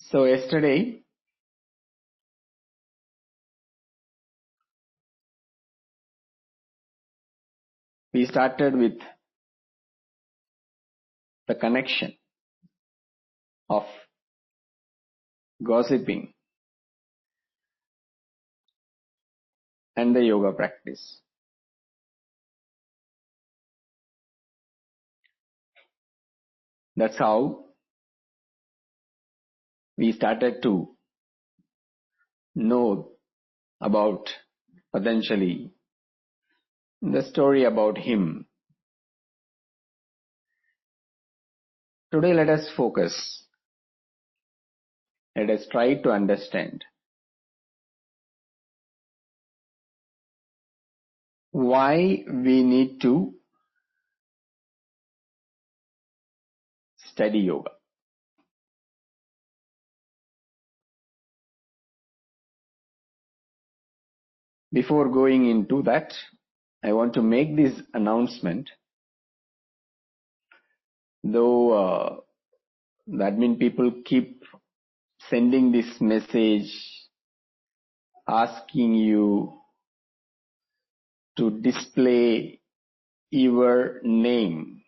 So yesterday we started with the connection of gossiping and the yoga practice. That's how we started to know about Patanjali, the story about him. Today let us focus. Let us try to understand why we need to study yoga. Before going into that, I want to make this announcement. Though the admin people keep sending this message asking you to display your name,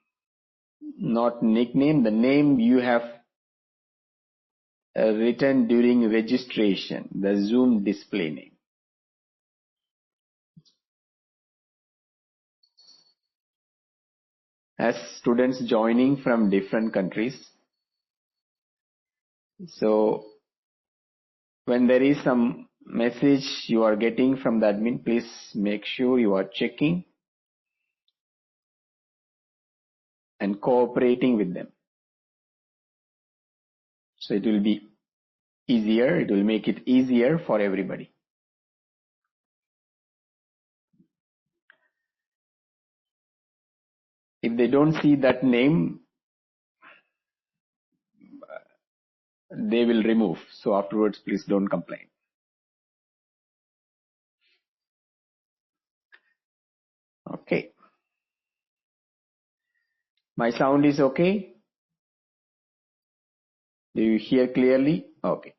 not nickname, the name you have written during registration, the Zoom display name. As students joining from different countries, so when there is some message you are getting from the admin, please make sure you are checking and cooperating with them. So it will be easier, it will make it easier for everybody. If they don't see that name, they will remove. So afterwards, please don't complain. Okay. My sound is okay? Do you hear clearly? Okay.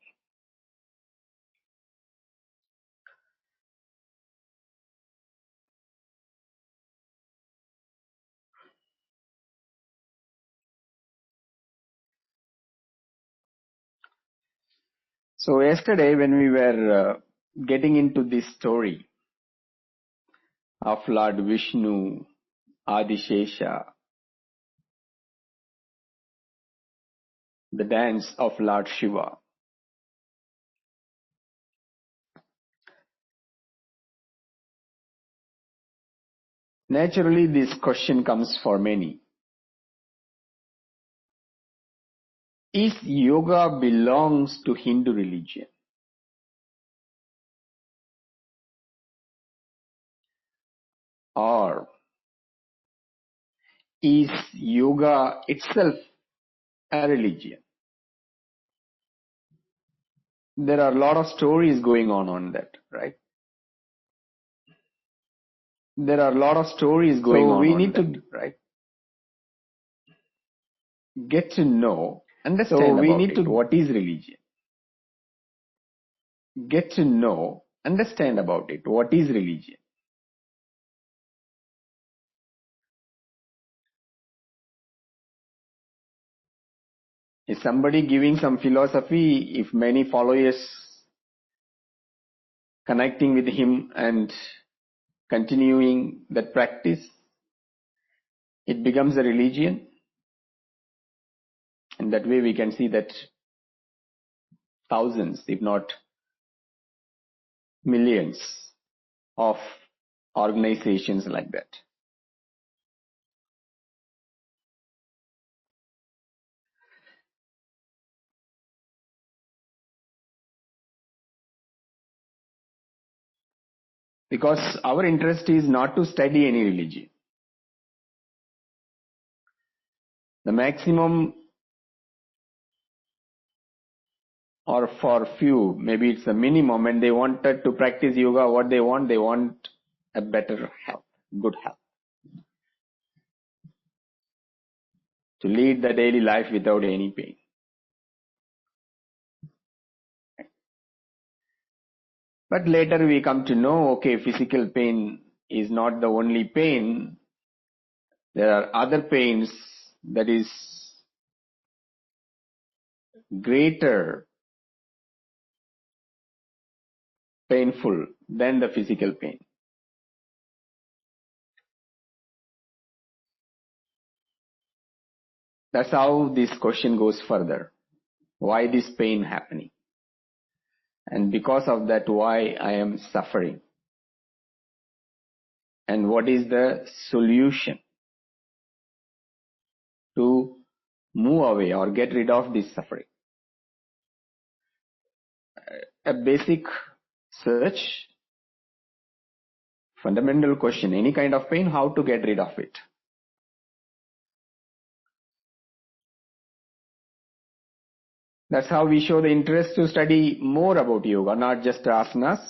So yesterday when we were getting into this story of Lord Vishnu, Adishesha, the dance of Lord Shiva, naturally this question comes for many. Is yoga belongs to Hindu religion? Or is yoga itself a religion? There are a lot of stories going on that, right? There are a lot of stories going on. So we need to, right, get to know, understand what is religion. Get to know, understand about it. What is religion? Is somebody giving some philosophy? If many followers connecting with him and continuing that practice, it becomes a religion. And that way we can see that thousands, if not millions of organizations like that. Because our interest is not to study any religion. The maximum, or for few, maybe it's the minimum, and they wanted to practice yoga, what they want a better health, good health. To lead the daily life without any pain. But later we come to know, okay, physical pain is not the only pain. There are other pains that is greater painful than the physical pain. That's how this question goes further. Why this pain happening? And because of that, why I am suffering? And what is the solution to move away or get rid of this suffering? A basic search, fundamental question, any kind of pain, how to get rid of it? That's how we show the interest to study more about yoga, not just asanas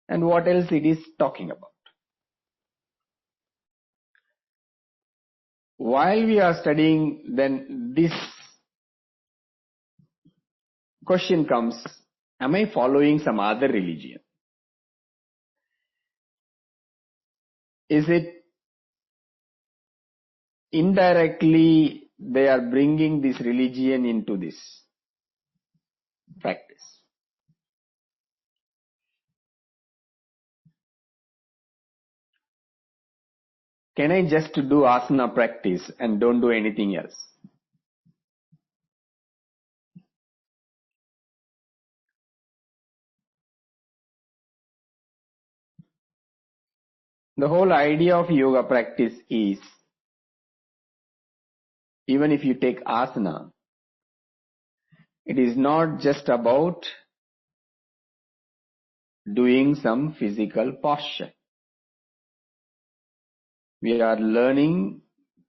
and what else it is talking about. While we are studying, then this question comes, am I following some other religion? Is it indirectly they are bringing this religion into this practice? Can I just do asana practice and don't do anything else? The whole idea of yoga practice is, even if you take asana, it is not just about doing some physical posture. We are learning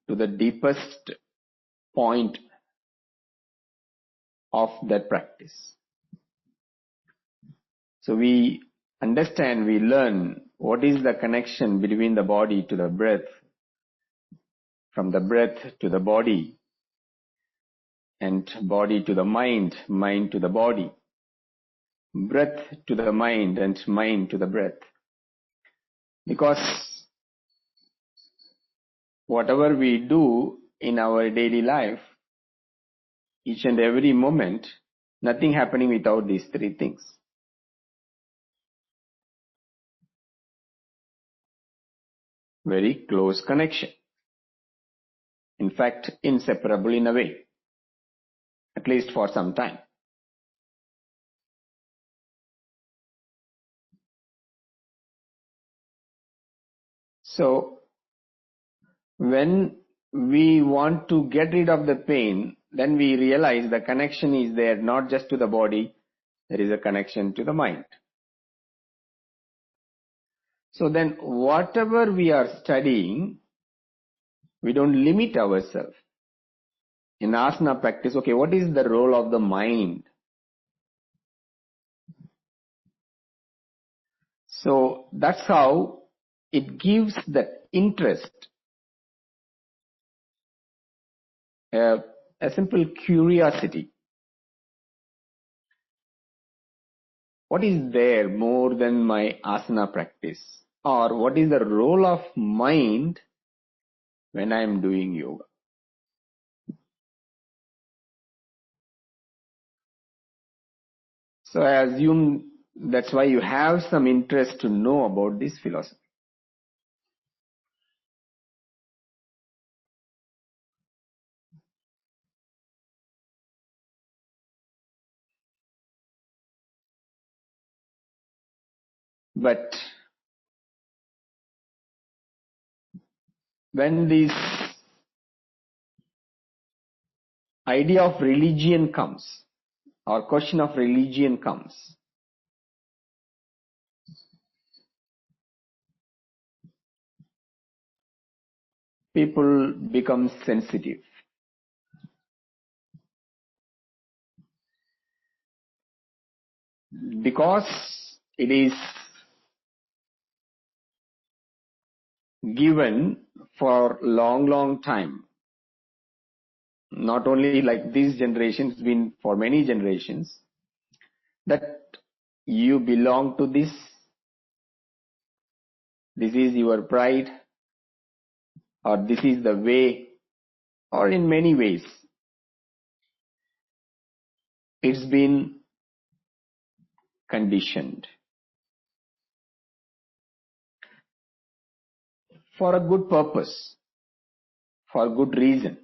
to the deepest point of that practice. So we understand, we learn what is the connection between the body to the breath, from the breath to the body, and body to the mind, mind to the body, breath to the mind, and mind to the breath. Because whatever we do in our daily life, each and every moment, nothing happening without these three things. Very close connection. In fact, inseparable in a way, at least for some time. So, when we want to get rid of the pain, then we realize the connection is there not just to the body, there is a connection to the mind. So then whatever we are studying, we don't limit ourselves. In asana practice, okay, what is the role of the mind? So that's how it gives that interest, a simple curiosity. What is there more than my asana practice? Or what is the role of mind when I am doing yoga? So I assume that's why you have some interest to know about this philosophy. But when this idea of religion comes, or question of religion comes, people become sensitive. Because it is given for long time, not only like this generation, it's been for many generations, that you belong to this this is your pride, or this is the way, or in many ways. It's been conditioned for a good purpose, for a good reason.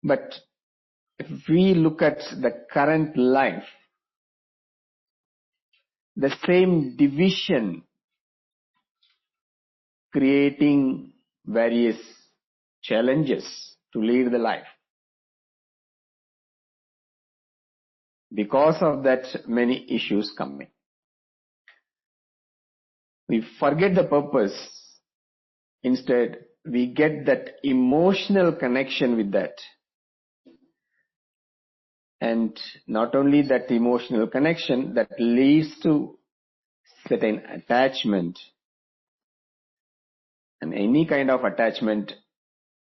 But if we look at the current life, the same division creating various challenges to lead the life. Because of that, many issues coming. We forget the purpose. Instead, we get that emotional connection with that. And not only that emotional connection, that leads to certain attachment. And any kind of attachment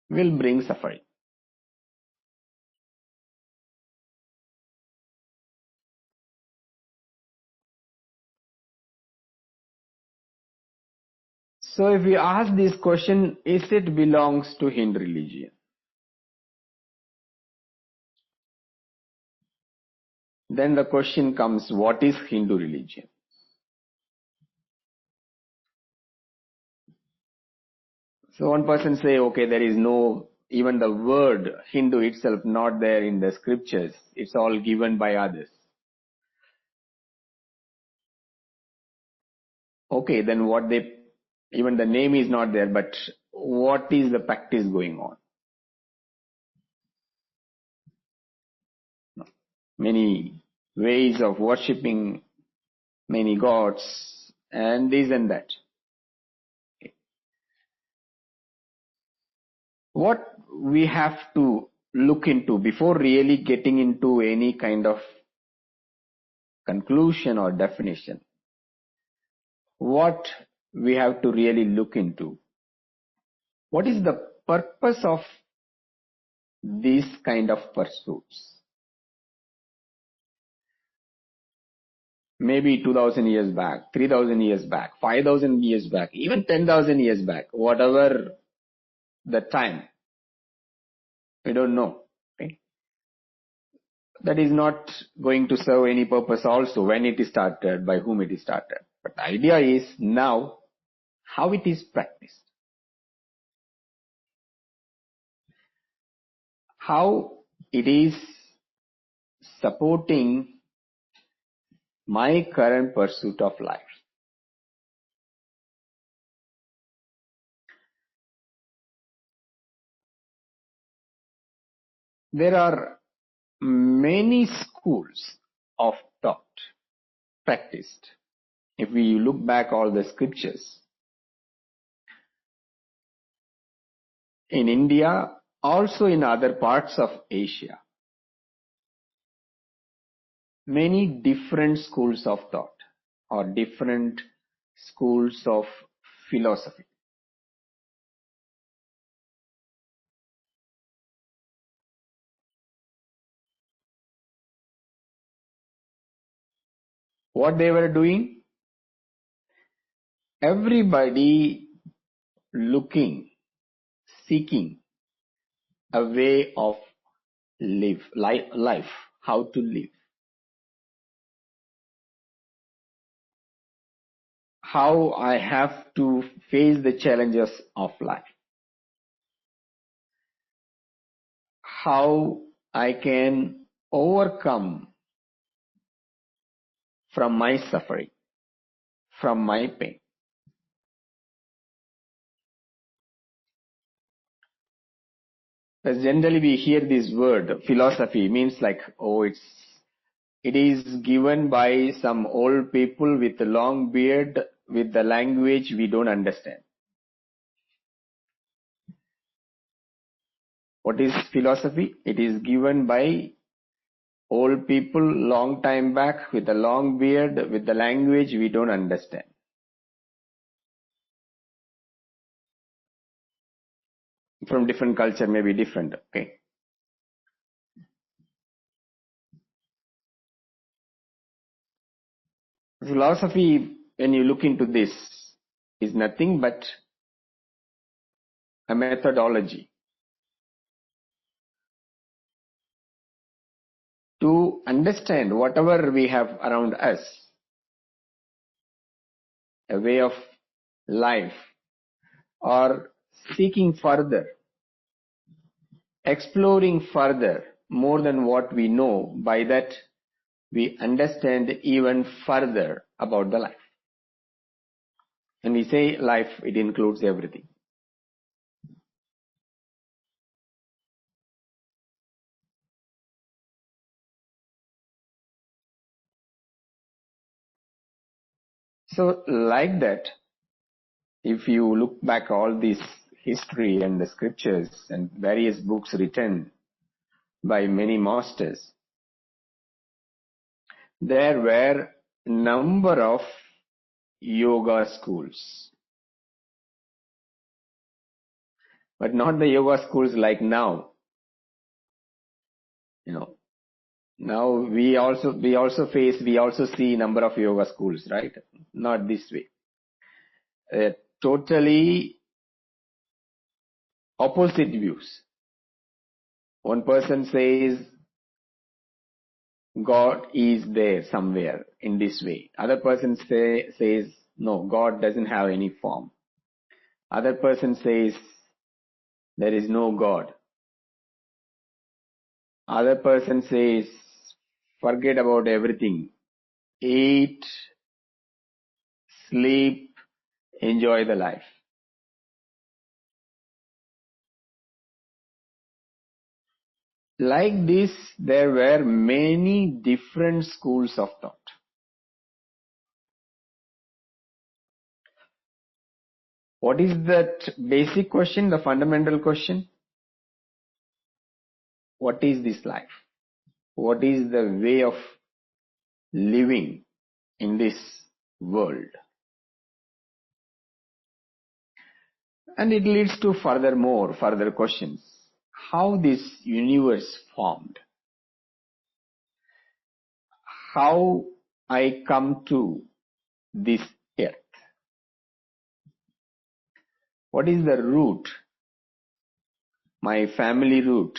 will bring suffering. So if we ask this question, is it belongs to Hindu religion? Then the question comes, what is Hindu religion? So one person say, okay, there is no, even the word Hindu itself not there in the scriptures. It's all given by others. Okay, then what they, even the name is not there, but what is the practice going on? Many ways of worshipping many gods and this and that. What we have to look into before really getting into any kind of conclusion or definition, what we have to really look into, what is the purpose of these kind of pursuits? Maybe 2000 years back, 3000 years back, 5000 years back, even 10,000 years back, whatever the time, we don't know. Okay? That is not going to serve any purpose also when it is started, by whom it is started. But the idea is now how it is practiced. How it is supporting my current pursuit of life. There are many schools of thought practiced. If we look back all the scriptures, in India, also in other parts of Asia, many different schools of thought or different schools of philosophy. What they were doing? Everybody looking, seeking a way of life, how to live, how I have to face the challenges of life, how I can overcome from my suffering, from my pain. Because generally we hear this word, philosophy, means like, oh, it is given by some old people with a long beard, with the language we don't understand. What is philosophy? It is given by old people long time back with a long beard, with the language we don't understand. From different culture may be different, okay? Philosophy when you look into this, is nothing but a methodology to understand whatever we have around us, a way of life, or seeking further, exploring further more than what we know. By that, we understand even further about the life. And we say life, it includes everything. So like that, if you look back all this history and the scriptures and various books written by many masters, there were a number of yoga schools. But not the yoga schools like now. Now we also see number of yoga schools, right? Not this way. Totally opposite views. One person says God is there somewhere in this way. Other person says no, God doesn't have any form. Other person says there is no God. Other person says forget about everything. Eat, sleep, enjoy the life. Like this, there were many different schools of thought. What is that basic question, the fundamental question? What is this life? What is the way of living in this world? And it leads to further questions. How this universe formed? How I come to this earth? What is the root? My family root,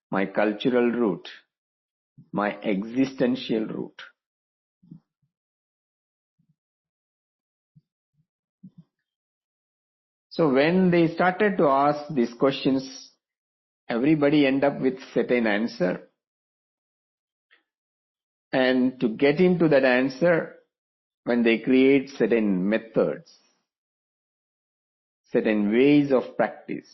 my cultural root, my existential root. So when they started to ask these questions, everybody end up with certain answer. And to get into that answer, when they create certain methods, certain ways of practice,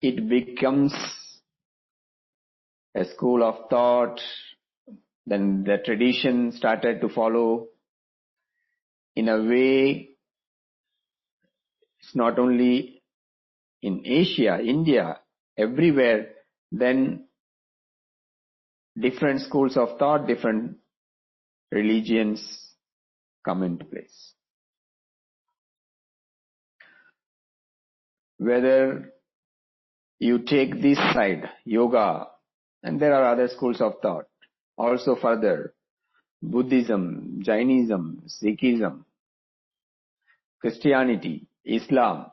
it becomes a school of thought. Then the tradition started to follow. In a way, it's not only in Asia, India, everywhere, then different schools of thought, different religions come into place. Whether you take this side, yoga, and there are other schools of thought, also further, Buddhism, Jainism, Sikhism, Christianity, Islam.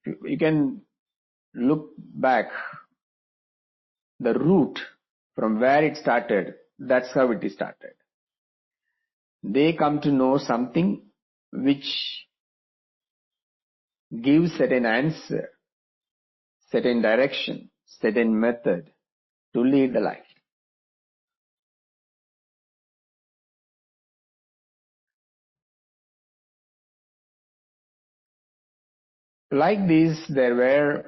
You can look back the root from where it started. That's how it started. They come to know something which gives certain answer, certain direction, certain method to lead the life. Like this, there were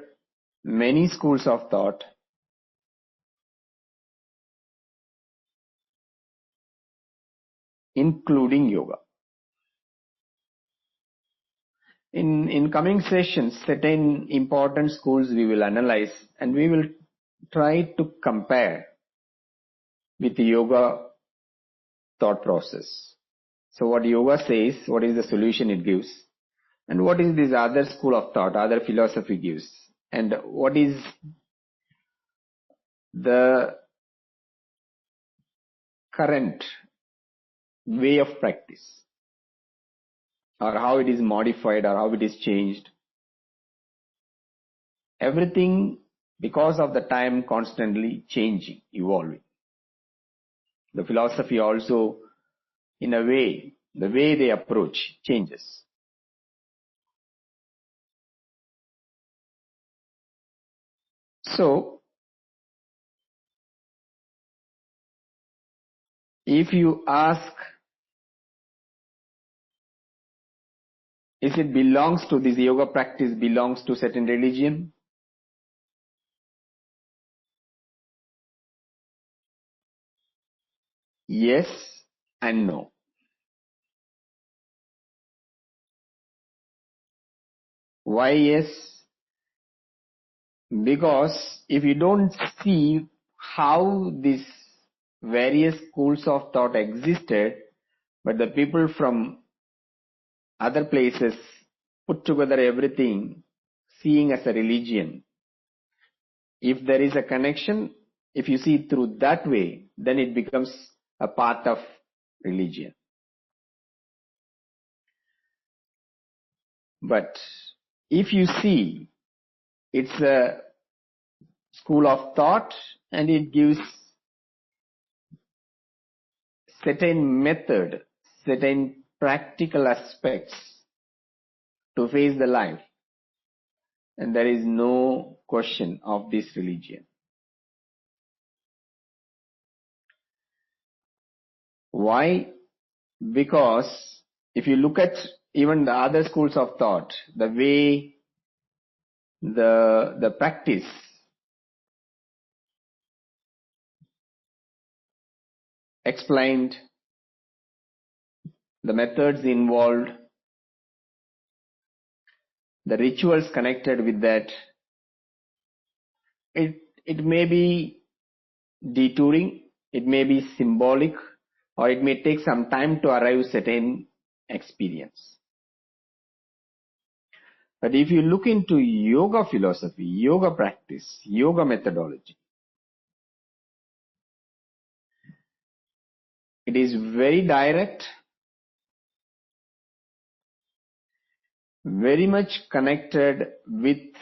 many schools of thought, including yoga. In coming sessions, certain important schools we will analyze and we will try to compare with the yoga thought process. So what yoga says, what is the solution it gives, and what is this other school of thought, other philosophy gives, and what is the current way of practice, or how it is modified, or how it is changed. Everything, because of the time, constantly changing, evolving. The philosophy also, in a way, the way they approach changes. So, if you ask, is it belongs to this yoga practice, belongs to certain religion? Yes and no. Why yes? Because if you don't see how these various schools of thought existed, but the people from other places put together everything, seeing as a religion, if there is a connection, if you see it through that way, then it becomes a part of religion. But if you see it's a school of thought and it gives certain method, certain practical aspects to face the life, and there is no question of this religion. Why? Because if you look at even the other schools of thought, the way the practice explained, the methods involved, the rituals connected with that, it may be detouring, it may be symbolic, or it may take some time to arrive certain experience. But if you look into yoga philosophy, yoga practice, yoga methodology, it is very direct, very much connected with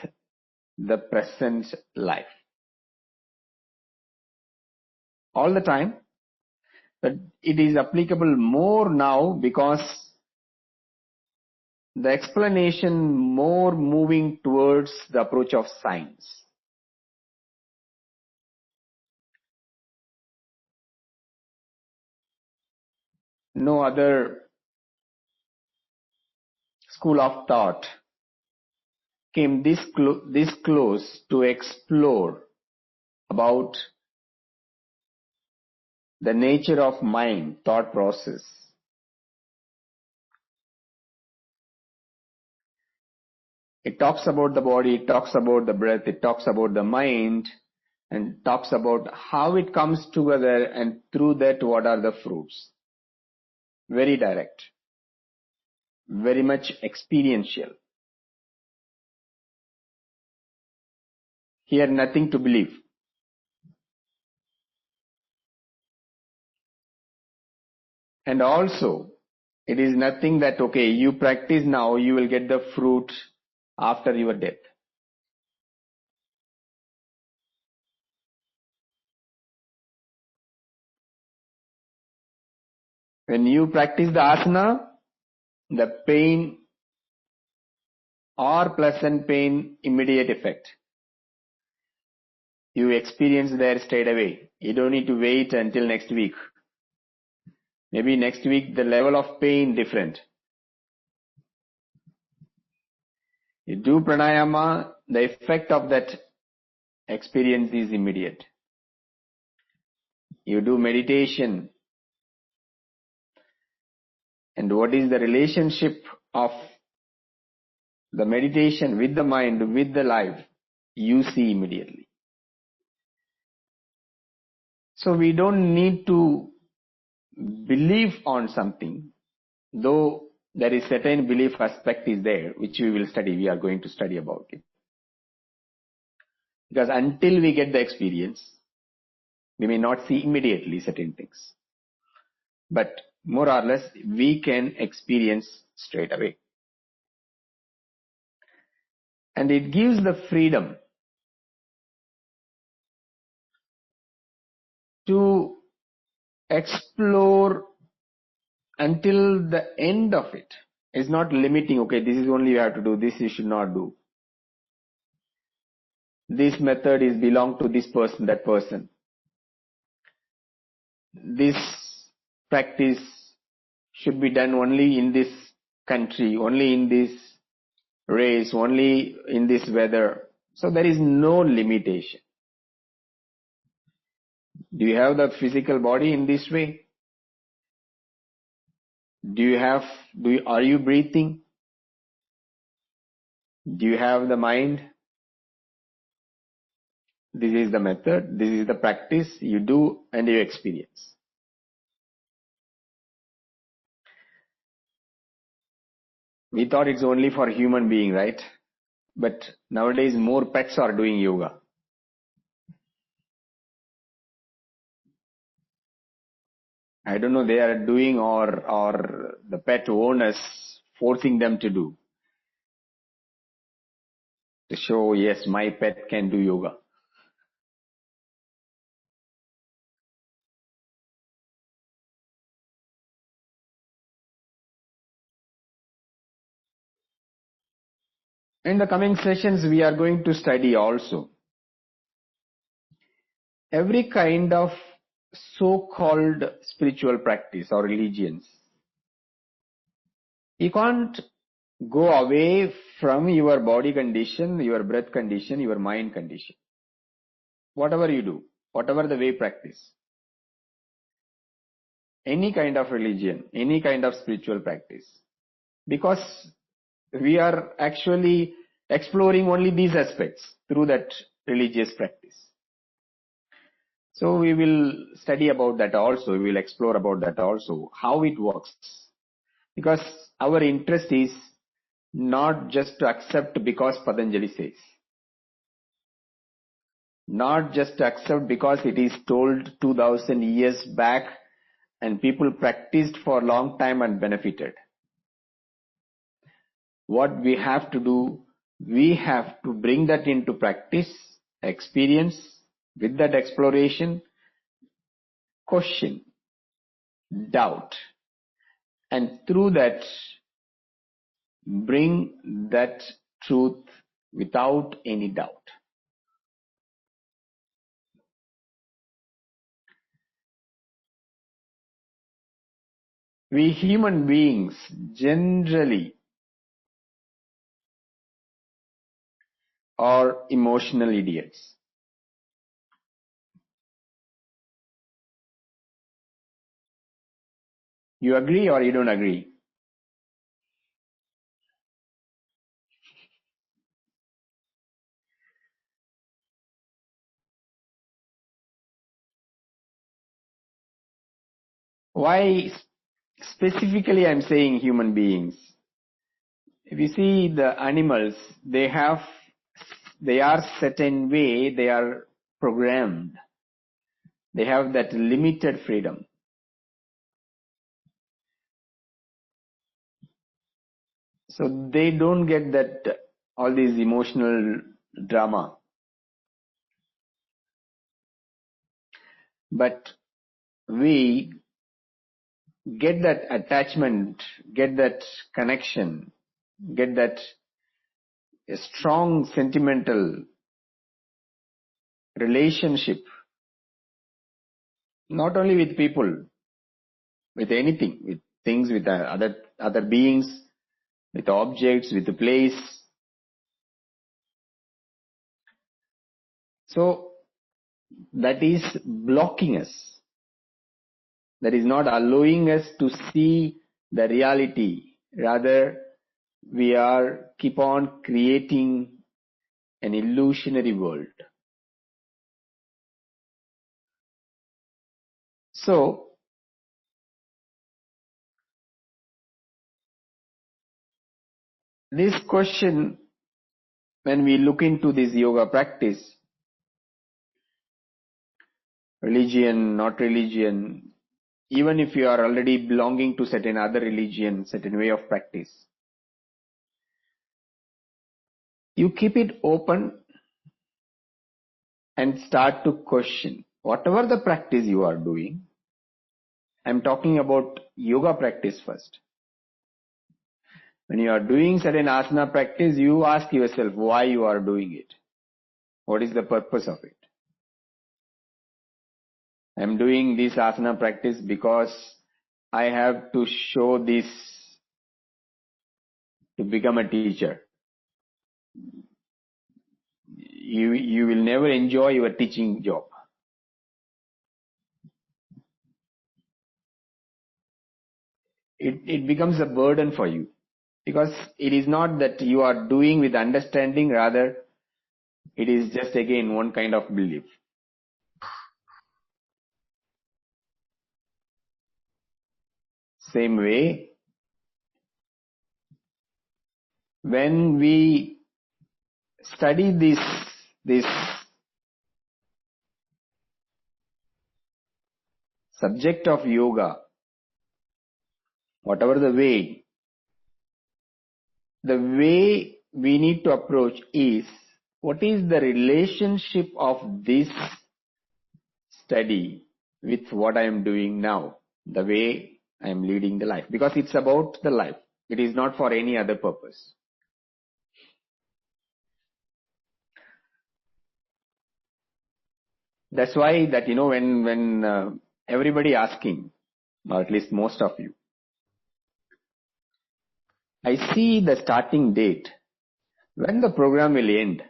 the present life. All the time, but it is applicable more now because the explanation more moving towards the approach of science. No other school of thought came this close to explore about the nature of mind, thought process. It talks about the body, it talks about the breath, it talks about the mind, and talks about how it comes together, and through that what are the fruits. Very direct, very much experiential. Here nothing to believe. And also, it is nothing that, okay, you practice now, you will get the fruit after your death. When you practice the asana, the pain or pleasant pain, immediate effect. You experience there straight away. You don't need to wait until next week. Maybe next week the level of pain different. You do pranayama, the effect of that experience is immediate. You do meditation, and what is the relationship of the meditation with the mind, with the life, you see immediately. So we don't need to believe on something, though there is certain belief aspect is there, which we will study. We are going to study about it. Because until we get the experience, we may not see immediately certain things. but more or less we can experience straight away. And it gives the freedom to explore until the end of it. It's not limiting, okay, this is only you have to do, this you should not do. This method is belong to this person, that person. This practice should be done only in this country, only in this race, only in this weather. So there is no limitation. Do you have the physical body in this way? Are you breathing? Do you have the mind? This is the method, this is the practice you do and you experience. We thought it's only for human being, right? But nowadays more pets are doing yoga. I don't know they are doing or the pet owners forcing them to do. To show, yes, my pet can do yoga. In the coming sessions, we are going to study also every kind of so-called spiritual practice or religions. You can't go away from your body condition, your breath condition, your mind condition. Whatever you do, whatever the way practice, any kind of religion, any kind of spiritual practice, because we are actually exploring only these aspects through that religious practice. So we will study about that also, we will explore about that also, how it works. Because our interest is not just to accept because Patanjali says. Not just to accept because it is told 2000 years back and people practiced for a long time and benefited. What we have to do, we have to bring that into practice, experience, with that exploration, question, doubt, and through that bring that truth without any doubt. We human beings generally are emotional idiots. You agree or you don't agree? Why specifically I'm saying human beings? If you see the animals, they are certain way, they are programmed. They have that limited freedom. So they don't get that all these emotional drama. But we get that attachment, get that connection, get that strong sentimental relationship, not only with people, with anything, with things, with other beings, with objects, with the place. So that is blocking us. That is not allowing us to see the reality. Rather, we are keep on creating an illusionary world. So, this question, when we look into this yoga practice, religion, not religion, even if you are already belonging to certain other religion, certain way of practice, you keep it open and start to question whatever the practice you are doing. I'm talking about yoga practice first. When you are doing certain asana practice, you ask yourself why you are doing it. What is the purpose of it? I'm doing this asana practice because I have to show this to become a teacher. You will never enjoy your teaching job. It becomes a burden for you, because it is not that you are doing with understanding, rather it is just again one kind of belief. Same way, when we study this subject of yoga, whatever the way we need to approach is, what is the relationship of this study with what I am doing now, the way I am leading the life, because it's about the life. It is not for any other purpose. That's why that, when everybody asking, or at least most of you, I see the starting date, when the program will end.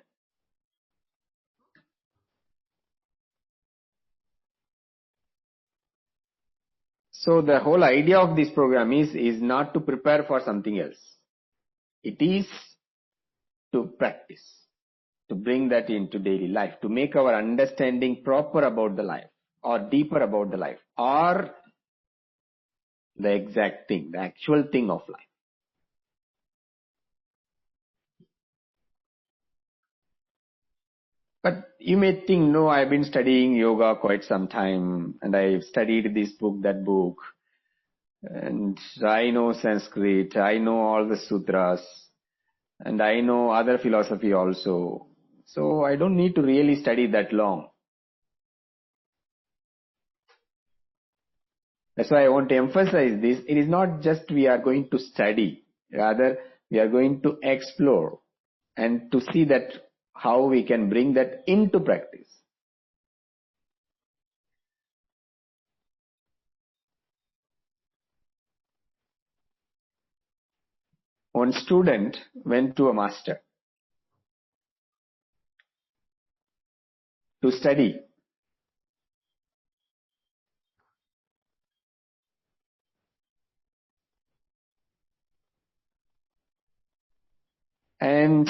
So the whole idea of this program is not to prepare for something else. It is to practice, to bring that into daily life, to make our understanding proper about the life, or deeper about the life, or the exact thing, the actual thing of life. But you may think, no, I've been studying yoga quite some time, and I've studied this book, that book, and I know Sanskrit, I know all the sutras, and I know other philosophy also. So I don't need to really study that long. That's why I want to emphasize this. It is not just we are going to study, rather we are going to explore and to see that how we can bring that into practice. One student went to a master to study. And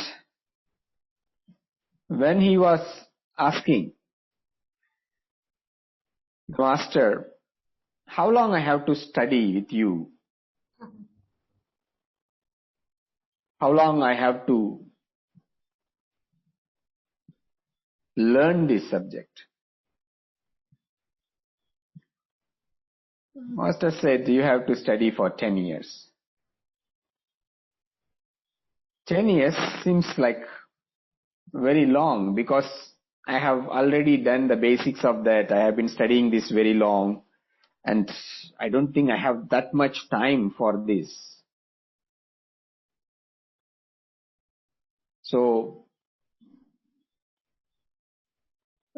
when he was asking the master, how long I have to study with you? How long I have to learn this subject? Master said, you have to study for 10 years. 10 years seems like very long, because I have already done the basics of that. I have been studying this very long, and I don't think I have that much time for this. So,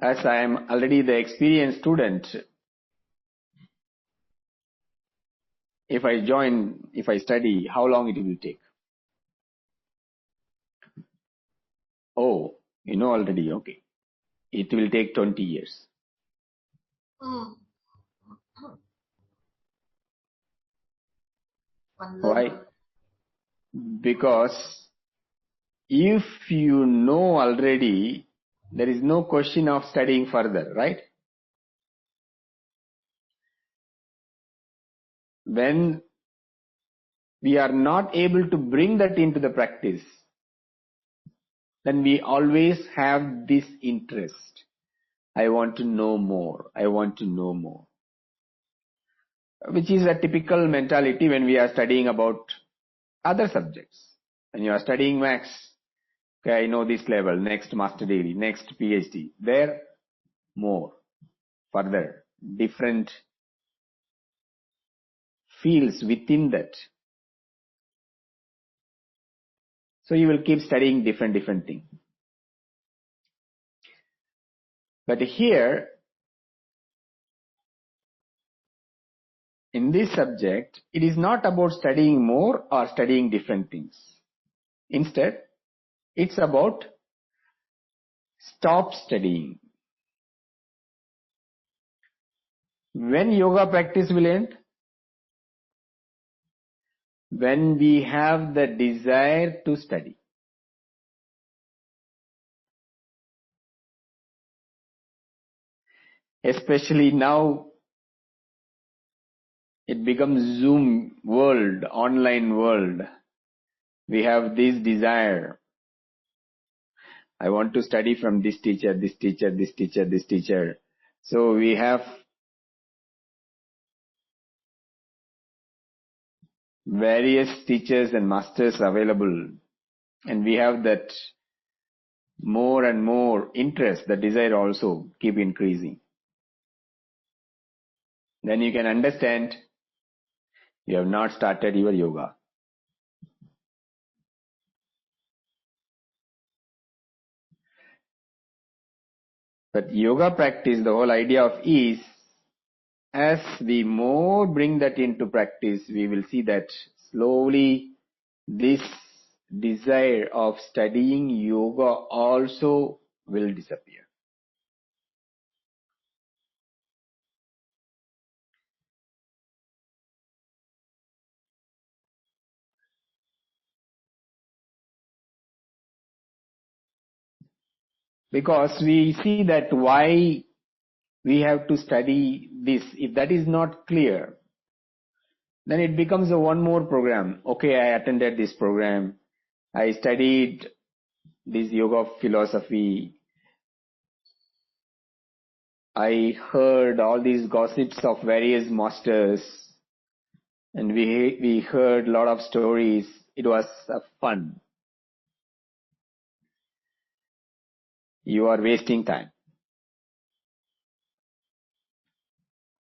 as I am already the experienced student, if I study, how long it will take? Oh, you know already, okay. It will take 20 years. Why? Because if you know already, there is no question of studying further, right? When we are not able to bring that into the practice, then we always have this interest. I want to know more. I want to know more. which is a typical mentality when we are studying about other subjects. When you are studying maths, okay, I know this level, next master degree, next PhD, there more, further, different fields within that. So you will keep studying different things. But here, in this subject, it is not about studying more or studying different things. Instead, it's about stop studying. When yoga practice will end? When we have the desire to study. Especially now, it becomes Zoom world, online world. We have this desire. I want to study from this teacher, this teacher, this teacher, this teacher. So we have various teachers and masters available, and we have that more and more interest, the desire also keep increasing. Then you can understand you have not started your yoga. But yoga practice, the whole idea of is, as we more bring that into practice, we will see that slowly this desire of studying yoga also will disappear. Because we see that why we have to study this. If that is not clear, then it becomes a one more program. Okay, I attended this program. I studied this yoga philosophy. I heard all these gossips of various masters, and we heard a lot of stories. It was fun. You are wasting time.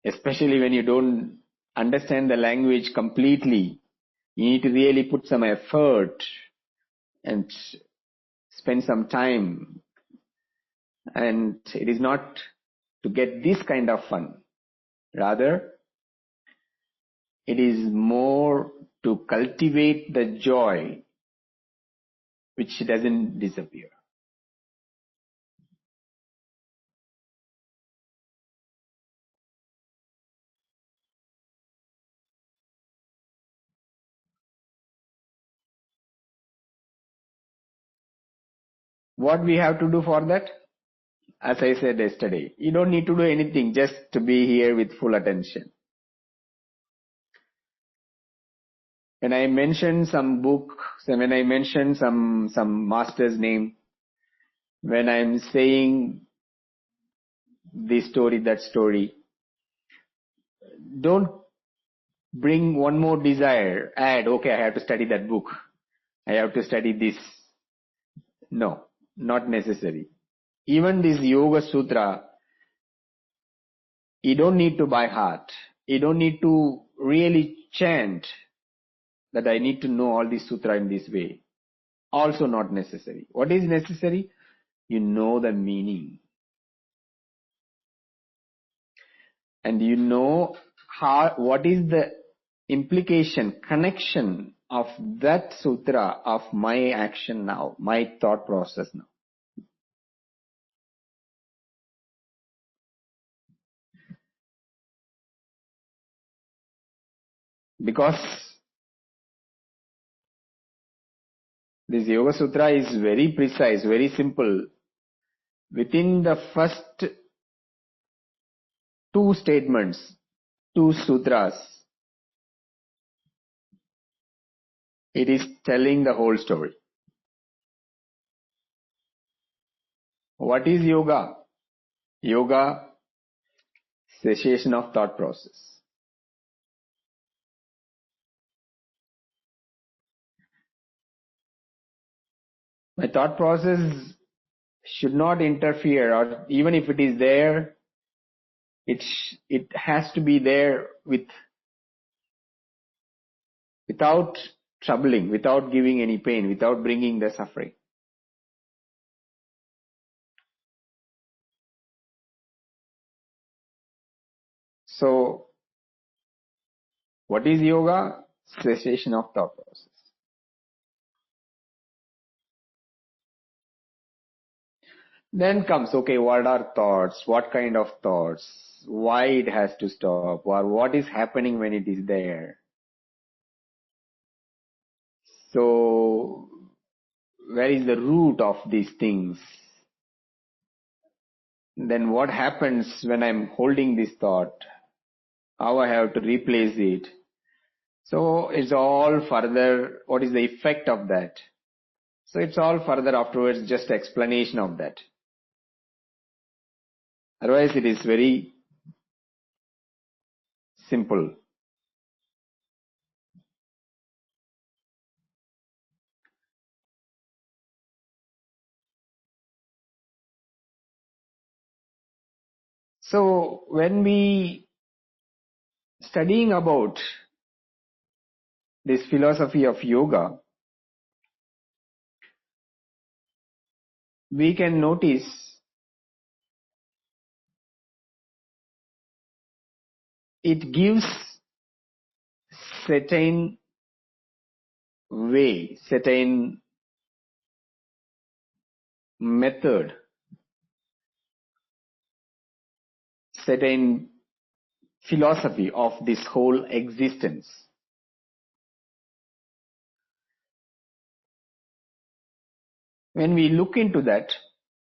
Especially when you don't understand the language completely. You need to really put some effort and spend some time. And it is not to get this kind of fun. Rather, it is more to cultivate the joy which doesn't disappear. What we have to do for that? As I said yesterday, you don't need to do anything, just to be here with full attention. When I mention some book, when I mention some master's name, when I'm saying this story, that story, don't bring one more desire, add, okay, I have to study that book, I have to study this. No, not necessary. Even this Yoga Sutra, you don't need to by heart. You don't need to really chant that I need to know all this sutra in this way. Also not necessary. What is necessary? You know the meaning. And you know what is the implication, connection of that sutra of my action now, my thought process now. Because this Yoga Sutra is very precise, very simple. Within the first two statements, two sutras, it is telling the whole story. What is yoga? Yoga, cessation of thought process. My thought process should not interfere, or even if it is there, it has to be there without troubling, without giving any pain, without bringing the suffering. So, what is yoga? Cessation of thought process. Then comes, okay, what are thoughts? What kind of thoughts? Why it has to stop? Or what is happening when it is there? So, where is the root of these things? Then what happens when I'm holding this thought? How I have to replace it? So, it's all further, what is the effect of that? So, it's all further afterwards, just explanation of that. Otherwise, it is very simple. So, when we studying about this philosophy of yoga, we can notice it gives certain way, certain method, certain philosophy of this whole existence. When we look into that,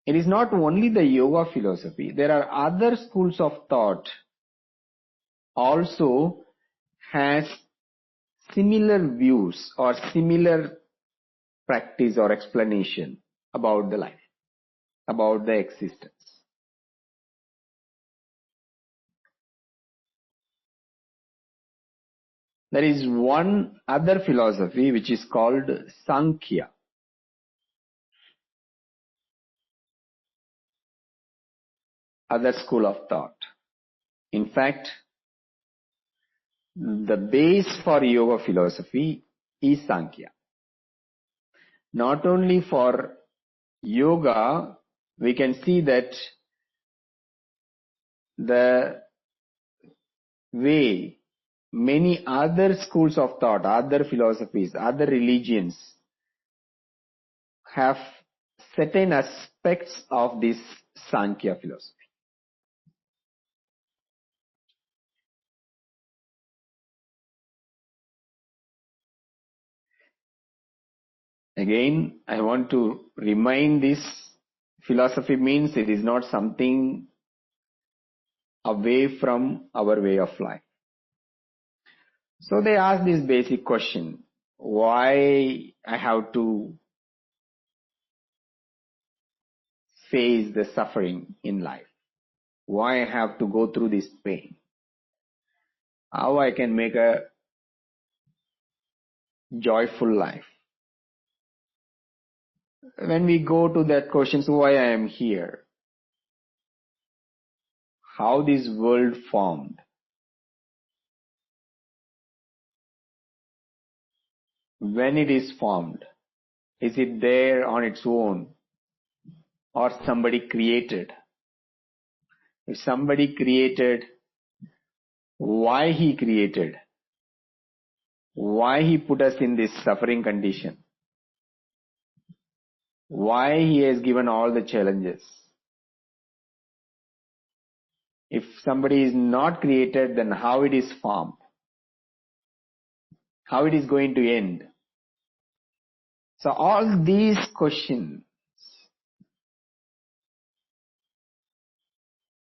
it is not only the yoga philosophy, there are other schools of thought also has similar views or similar practice or explanation about the life, about the existence. There is one other philosophy which is called Sankhya. Other school of thought. In fact, the base for yoga philosophy is Sankhya. Not only for yoga, we can see that the way many other schools of thought, other philosophies, other religions have certain aspects of this Sankhya philosophy. Again, I want to remind this philosophy means it is not something away from our way of life. So they ask this basic question, why I have to face the suffering in life? Why I have to go through this pain? How I can make a joyful life? When we go to that question, so why I am here? How this world formed? When it is formed? Is it there on its own? Or somebody created? If somebody created, why he created? Why he put us in this suffering condition? Why he has given all the challenges? If somebody is not created, then how it is formed? How it is going to end? So all these questions,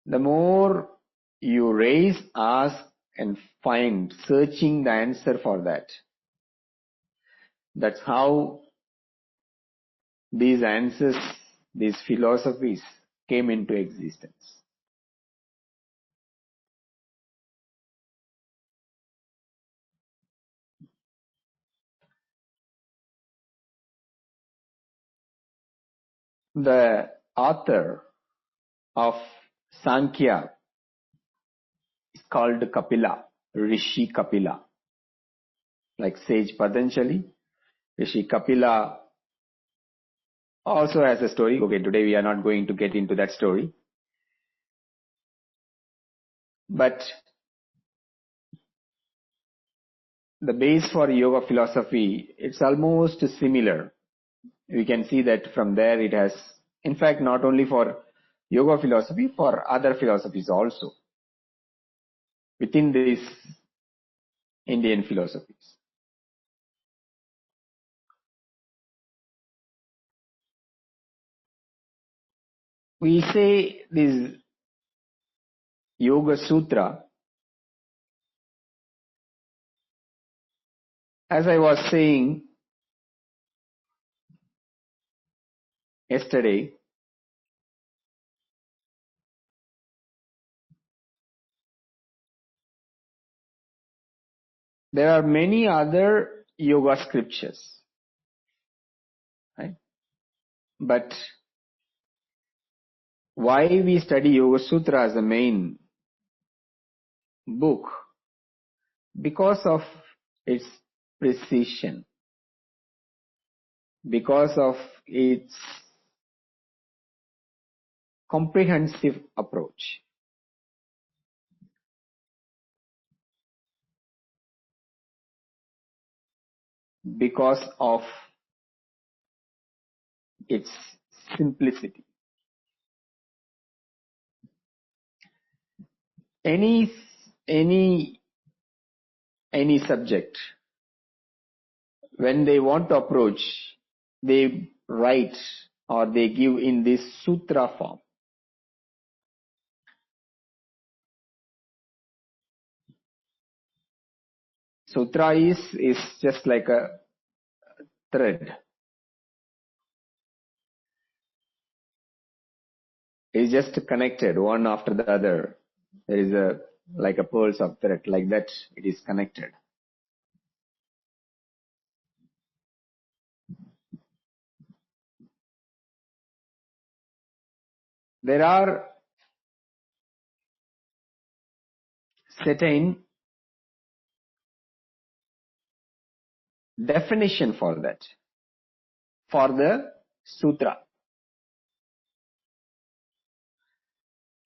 the more you raise, ask and find, searching the answer for that. That's how these answers, these philosophies came into existence. The author of Sankhya is called Kapila, Rishi Kapila. Like sage Patanjali, Rishi Kapila also has a story. Okay, today we are not going to get into that story. But the base for yoga philosophy, it's almost similar. We can see that from there it has, in fact, not only for yoga philosophy, for other philosophies also, within these Indian philosophies. We say this Yoga Sutra, as I was saying yesterday, there are many other yoga scriptures, right? But why we study Yoga Sutra as the main book? Because of its precision, because of its comprehensive approach. Because of its simplicity. Any subject, when they want to approach, they write or they give in this sutra form. Sutra is just like a thread. It's just connected one after the other. There is like a pearls of thread, like that it is connected. There are certain definition for that, for the sutra.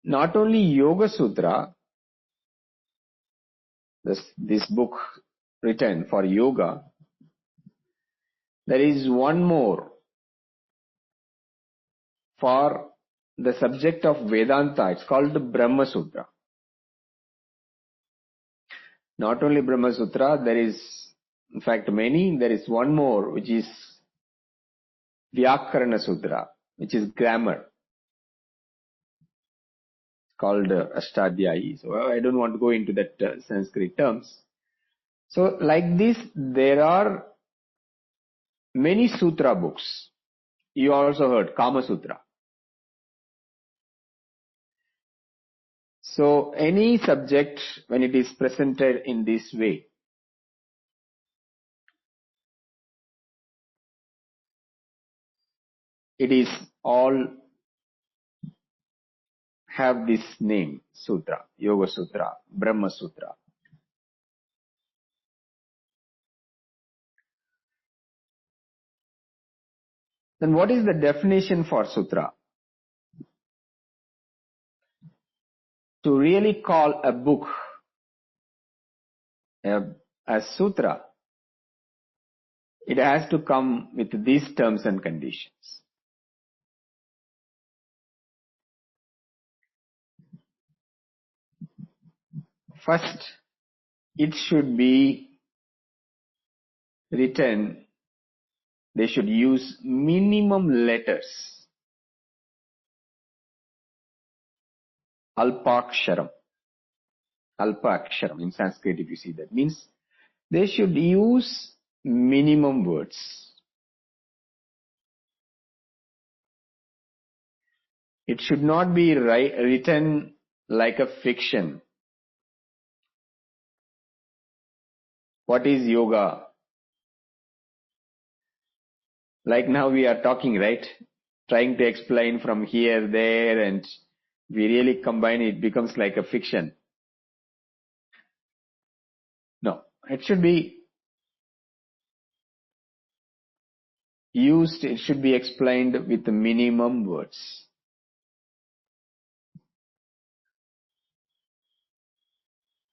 Not only Yoga Sutra, this book written for yoga, there is one more for the subject of Vedanta. It's called the Brahma Sutra. Not only Brahma Sutra, there is in fact many. There is one more which is Vyakarana Sutra, which is grammar, called Ashtadhyayi. So I don't want to go into that Sanskrit terms. So like this, there are many sutra books. You also heard Kama Sutra. So any subject, when it is presented in this way, it is all have this name, Sutra, Yoga Sutra, Brahma Sutra. Then what is the definition for Sutra? To really call a book a Sutra, it has to come with these terms and conditions. First, it should be written, they should use minimum letters. Alpaksharam. Alpaksharam in Sanskrit, if you see that, means they should use minimum words. It should not be written like a fiction. What is yoga? Like now we are talking, right? trying to explain from here, there, and we really combine it, becomes like a fiction. No, it should be used, it should be explained with the minimum words.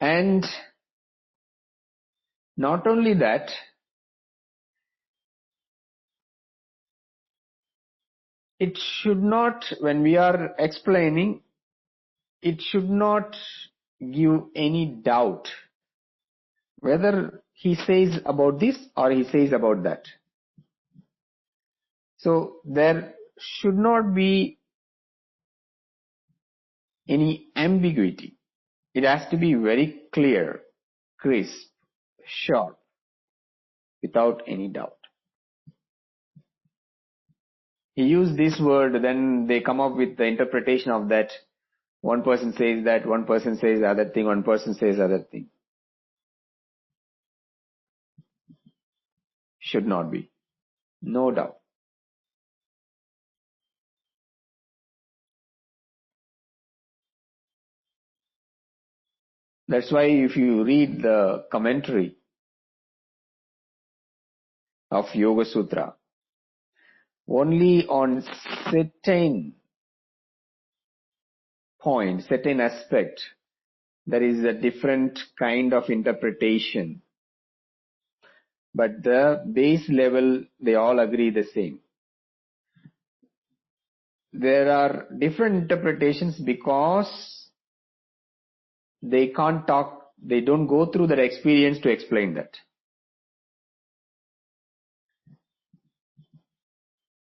And not only that, it should not, when we are explaining, it should not give any doubt whether he says about this or he says about that. So there should not be any ambiguity. It has to be very clear, crisp, sharp, without any doubt. He used this word, then they come up with the interpretation of that. One person says that, one person says the other thing, one person says the other thing. Should not be. No doubt. That's why if you read the commentary of Yoga Sutra, only on certain point, certain aspect, there is a different kind of interpretation. But the base level, they all agree the same. There are different interpretations because they can't talk, they don't go through their experience to explain that.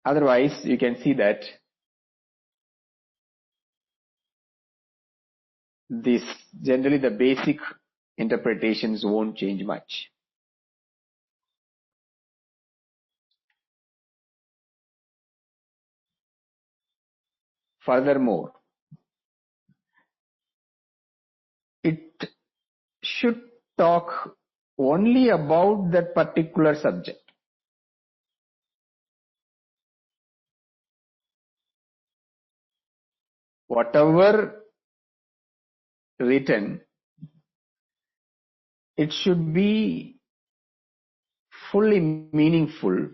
Otherwise, you can see that this generally the basic interpretations won't change much. Furthermore, it should talk only about that particular subject. Whatever written, it should be fully meaningful,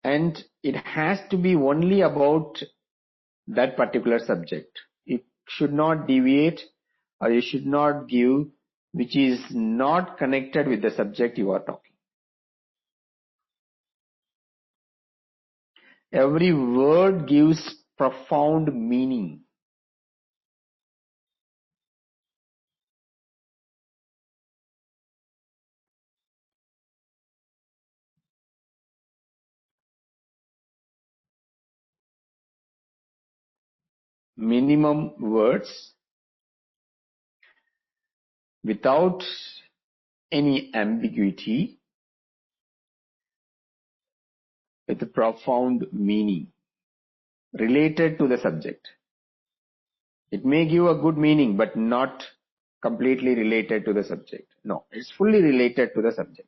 and it has to be only about that particular subject. It should not deviate, or you should not give which is not connected with the subject you are talking. Every word gives profound meaning. Minimum words without any ambiguity, with a profound meaning related to the subject. It may give a good meaning, but not completely related to the subject. No, it's fully related to the subject.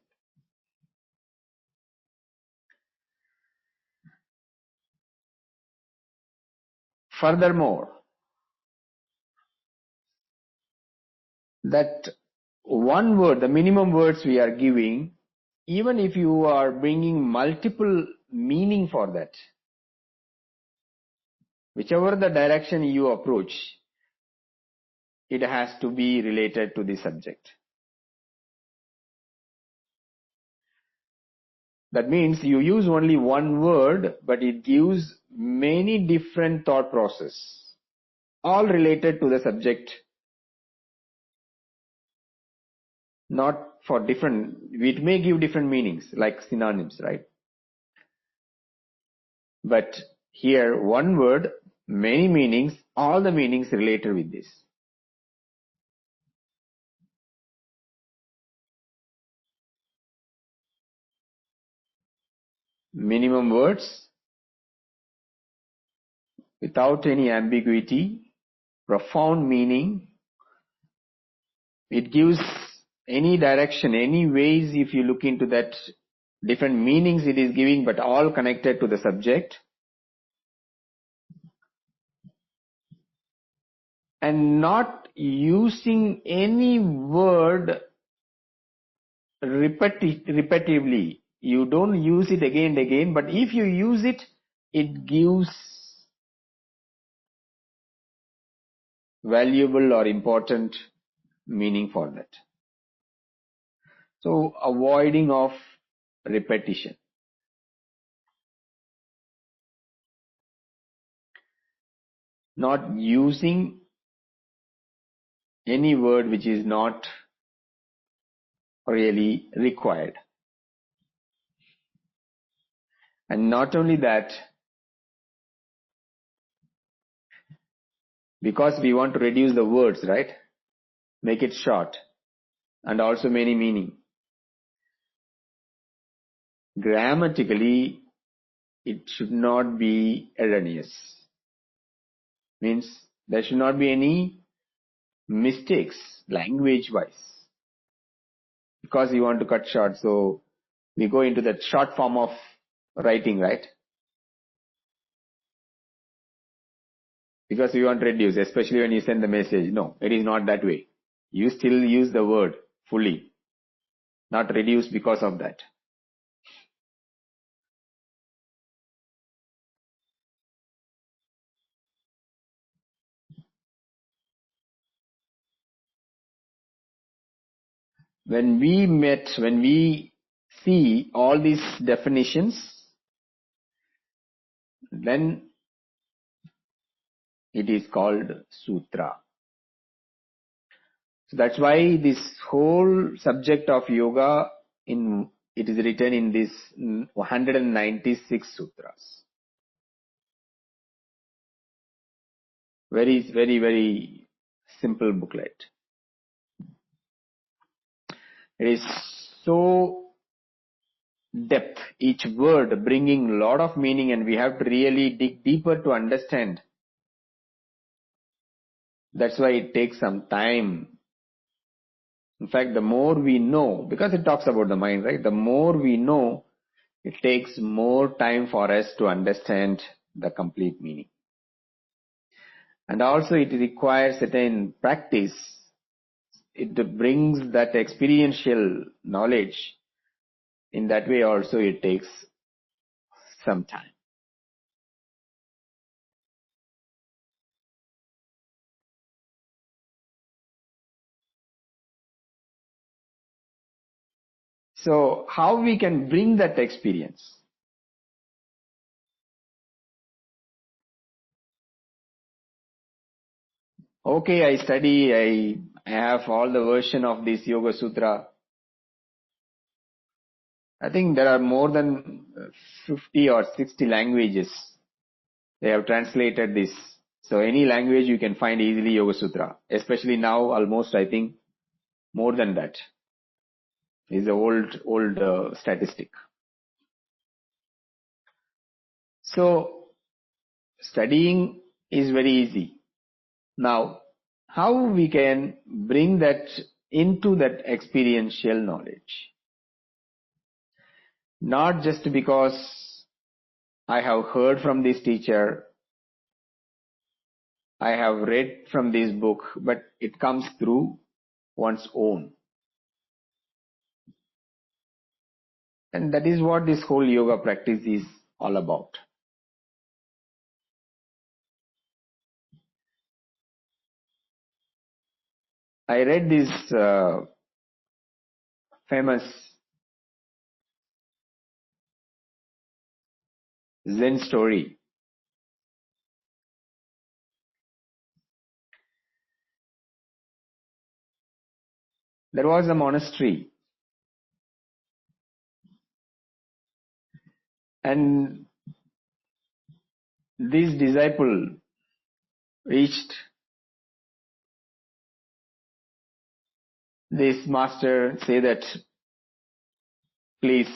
Furthermore, that one word, the minimum words we are giving, even if you are bringing multiple meaning for that, whichever the direction you approach, it has to be related to the subject. That means you use only one word, but it gives many different thought process, all related to the subject, not for different, it may give different meanings, like synonyms, right? But here, one word, many meanings, all the meanings related with this. Minimum words, without any ambiguity, profound meaning. It gives any direction, any ways if you look into that, different meanings it is giving, but all connected to the subject. and not using any word repetitively. You don't use it again and again, but if you use it, it gives valuable or important meaning for that. So avoiding of repetition. Not using any word which is not really required. And not only that, because we want to reduce the words, right? Make it short and also many meaning. Grammatically, it should not be erroneous. Means there should not be any mistakes language wise. Because you want to cut short, so we go into that short form of writing, right? Because we want to reduce, especially when you send the message. No, it is not that way. You still use the word fully, not reduce because of that. When we see all these definitions, then it is called Sutra. So that's why this whole subject of yoga it is written in this 196 sutras. Very, very, very simple booklet. It is so depth, each word bringing a lot of meaning, and we have to really dig deeper to understand. That's why it takes some time. In fact, the more we know, because it talks about the mind, right? The more we know, it takes more time for us to understand the complete meaning. And also it requires certain practice. It brings that experiential knowledge. In that way also it takes some time. So how we can bring that experience? Okay, I study, I have all the version of this Yoga Sutra. I think there are more than 50 or 60 languages. They have translated this. So any language you can find easily Yoga Sutra. Especially now, almost I think more than that. Is the old statistic. So studying is very easy. Now, how we can bring that into that experiential knowledge? Not just because I have heard from this teacher, I have read from this book, but it comes through one's own. And that is what this whole yoga practice is all about. I read this famous Zen story. There was a monastery, and this disciple reached this master, say that, please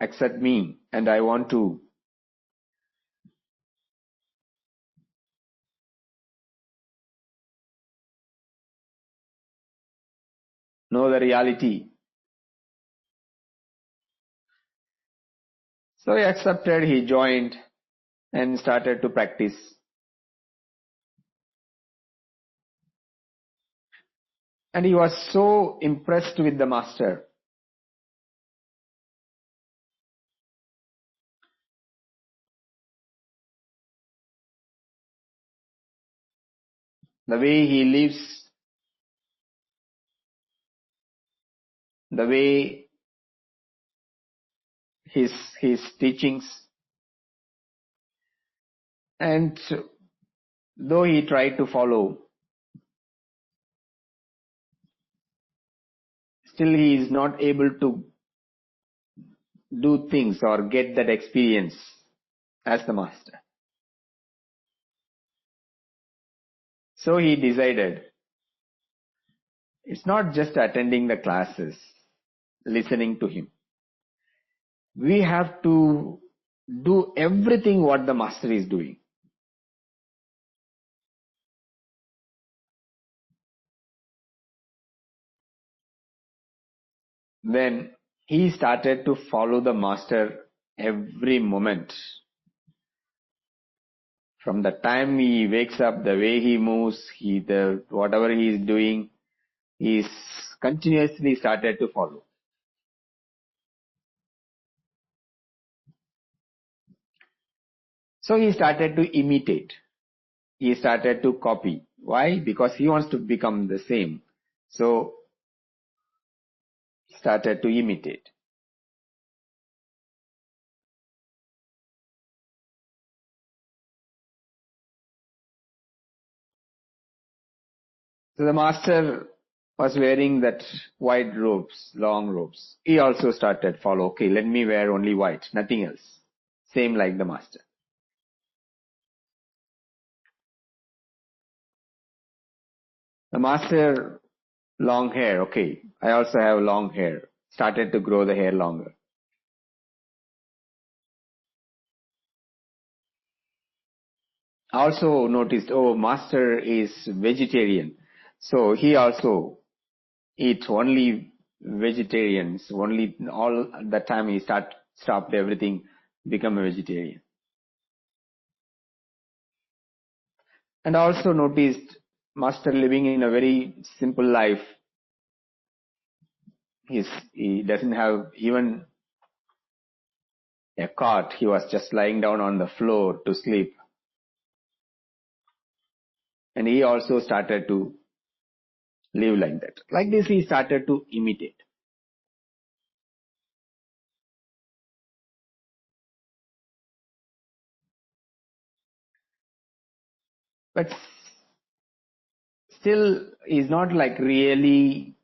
accept me and I want to know the reality. So he accepted, he joined and started to practice. And he was so impressed with the master. The way he lives, the way his teachings. And though he tried to follow, still he is not able to do things or get that experience as the master. So he decided, it's not just attending the classes, listening to him. We have to do everything what the master is doing. Then he started to follow the master every moment. From the time he wakes up, the way he moves, whatever he is doing, he continuously started to follow. So he started to imitate. He started to copy. Why? Because he wants to become the same. So started to imitate. So the master was wearing that white robes, long robes. He also started follow. Okay, let me wear only white, nothing else. Same like the master. The master, long hair. Okay, I also have long hair. Started to grow the hair longer. Also noticed, oh, master is vegetarian. So he also eats only vegetarians. Only all the time he stopped everything, become a vegetarian. And also noticed master living in a very simple life. He doesn't have even a cot. He was just lying down on the floor to sleep. And he also started to live like that. Like this, he started to imitate. But still, he's not like really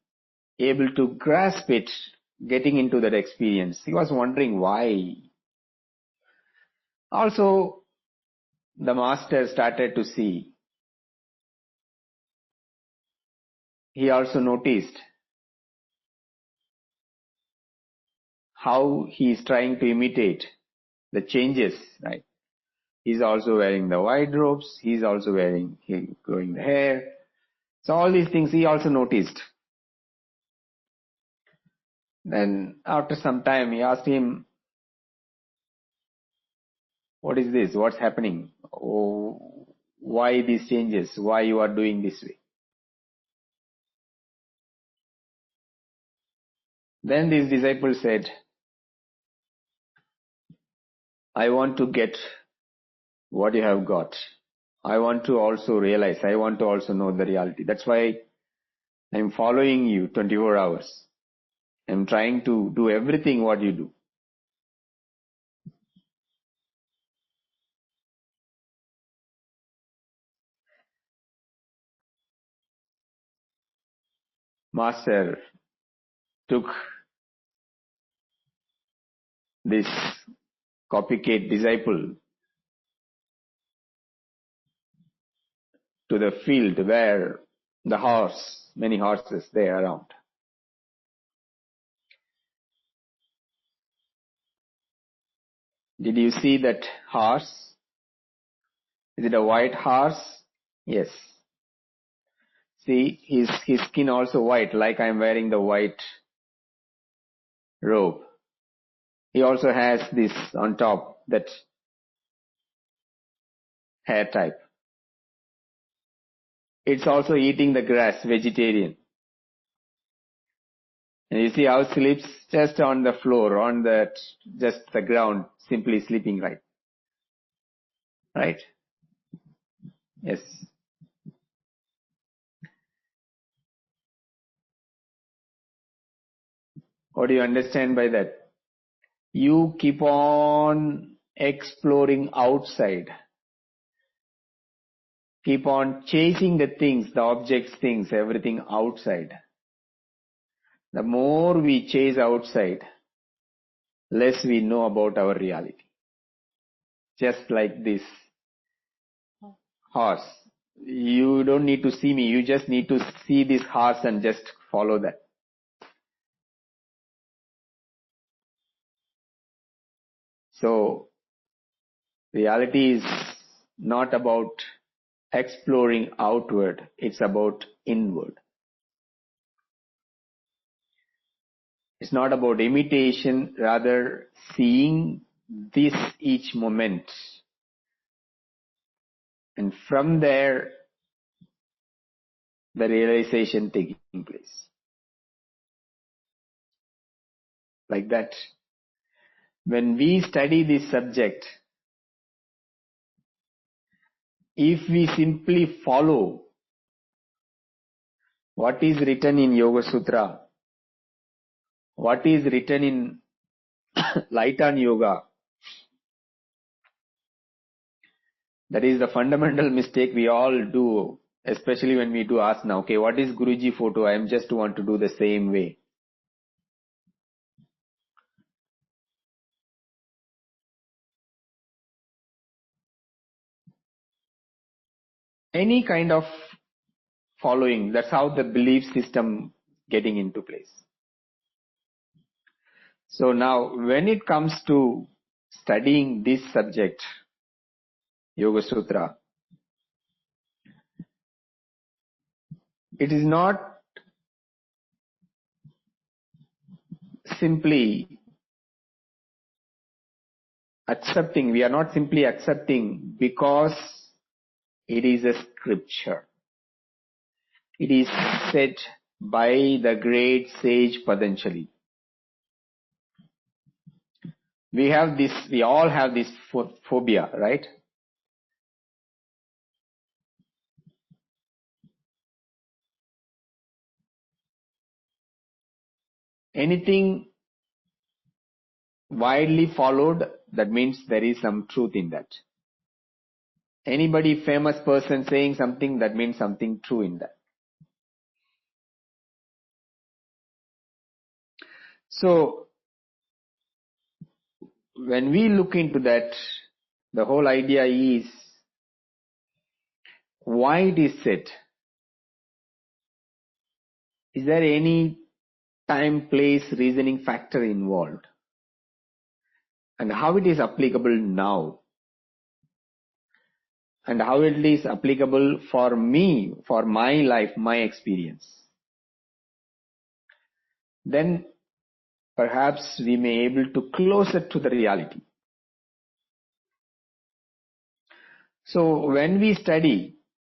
able to grasp it, getting into that experience. He was wondering why. Also, the master started to see. He also noticed how he is trying to imitate the changes, right? He's also wearing the white robes. He's also growing the hair. So all these things he also noticed. Then after some time, he asked him, what is this? What's happening? Oh, why these changes? Why you are doing this way? Then this disciple said, I want to get what you have got. I want to also realize, I want to also know the reality. That's why I'm following you 24 hours. I'm trying to do everything what you do. Master took this copycat disciple to the field where many horses there around. Did you see that horse? Is it a white horse? Yes. See, his skin also white, like I'm wearing the white robe. He also has this on top, that hair type. It's also eating the grass, vegetarian. And you see how sleeps just on the floor, on just the ground, simply sleeping, right? Right? Yes. What do you understand by that? You keep on exploring outside. Keep on chasing the things, the objects, things, everything outside. The more we chase outside, less we know about our reality. Just like this horse. You don't need to see me, you just need to see this horse and just follow that. So, reality is not about exploring outward, it's about inward. It's not about imitation, rather seeing this each moment. And from there, the realization taking place. Like that. When we study this subject, if we simply follow what is written in Yoga Sutra, what is written in Light on Yoga, that is the fundamental mistake we all do, especially when we do asana. Okay, what is Guruji photo? I just want to do the same way. Any kind of following, that's how the belief system getting into place. So now when it comes to studying this subject, Yoga Sutra, it is not simply accepting, we are not simply accepting because it is a scripture. It is said by the great sage Patanjali. We all have this phobia, right? Anything widely followed, that means there is some truth in that. Anybody famous person saying something, that means something true in that. So, when we look into that, the whole idea is why it is said. Is there any time, place, reasoning factor involved? And how it is applicable now? And how it is applicable for me, for my life, my experience? Then perhaps we may be able to closer to the reality. So when we study,